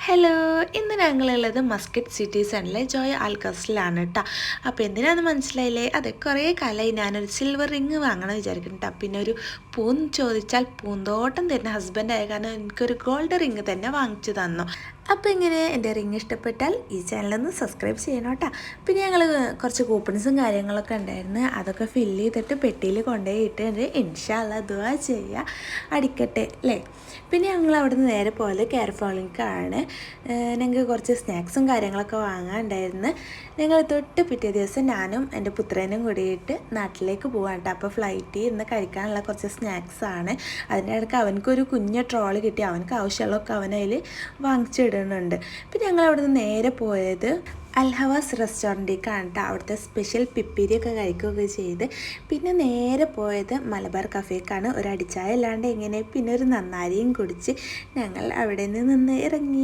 Hello, ഇന്ന് ഞങ്ങളുള്ളത് Muscat city സെൻറ്ററിലെ Joy ആൽക്കസിലാണ് കേട്ടോ. അപ്പോൾ എന്തിനാണെന്ന് മനസ്സിലായില്ലേ? അതെ, കുറേ കാലമായി ഞാനൊരു സിൽവർ റിങ് വാങ്ങണമെന്ന് വിചാരിക്കുന്നു കേട്ടോ. പിന്നെ ഒരു ചോദിച്ചാൽ പൂന്തോട്ടം തരുന്ന ഹസ്ബൻഡായ കാരണം എനിക്കൊരു ഗോൾഡ് റിങ് തന്നെ വാങ്ങിച്ചു തന്നു. അപ്പോൾ ഇങ്ങനെ എൻ്റെ റിങ് ഇഷ്ടപ്പെട്ടാൽ ഈ ചാനലൊന്ന് സബ്സ്ക്രൈബ് ചെയ്യണം കേട്ടോ. പിന്നെ ഞങ്ങൾ കുറച്ച് കൂപ്പൺസും കാര്യങ്ങളൊക്കെ ഉണ്ടായിരുന്നു, അതൊക്കെ ഫില്ല് ചെയ്തിട്ട് പെട്ടിയിൽ കൊണ്ടുപോയി ഇട്ടിട്ട് ഇൻഷാ അല്ലാഹ് ദുആ ചെയ്യുക, അടിക്കട്ടെ അല്ലേ. പിന്നെ ഞങ്ങൾ അവിടെ നിന്ന് നേരെ പോലെ കാരഫോളിക്കാണ്. ഞങ്ങൾക്ക് കുറച്ച് സ്നാക്സും കാര്യങ്ങളൊക്കെ വാങ്ങാനുണ്ടായിരുന്നു. ഞങ്ങൾ തൊട്ട് പിറ്റേ ദിവസം ഞാനും എൻ്റെ പുത്രനും കൂടിയിട്ട് നാട്ടിലേക്ക് പോകാൻ കേട്ടോ. അപ്പോൾ ഫ്ലൈറ്റിൽ ഇന്ന് കഴിക്കാനുള്ള കുറച്ച് സ്നാക്സാണ്. അതിൻ്റെ ഇടയ്ക്ക് അവനക്കൊരു കുഞ്ഞ് ട്രോള് കിട്ടി, അവനക്ക് ആവശ്യമുള്ളതൊക്കെ അവനതിൽ വാങ്ങിച്ചിടുന്നുണ്ട്. പിന്നെ ഞങ്ങൾ അവിടെ നിന്ന് നേരെ പോയത് അൽഹവാസ് റെസ്റ്റോറൻറ്റിലേക്കാണ് കേട്ടോ. അവിടുത്തെ സ്പെഷ്യൽ പിപ്പിരിയൊക്കെ കഴിക്കുകയൊക്കെ ചെയ്ത് പിന്നെ നേരെ പോയത് മലബാർ കഫേക്കാണ്. ഒരു അടിച്ചായ അല്ലാണ്ട് എങ്ങനെ, പിന്നെ ഒരു നന്നാരിയും കുടിച്ച് ഞങ്ങൾ അവിടെ നിന്ന് ഇറങ്ങി.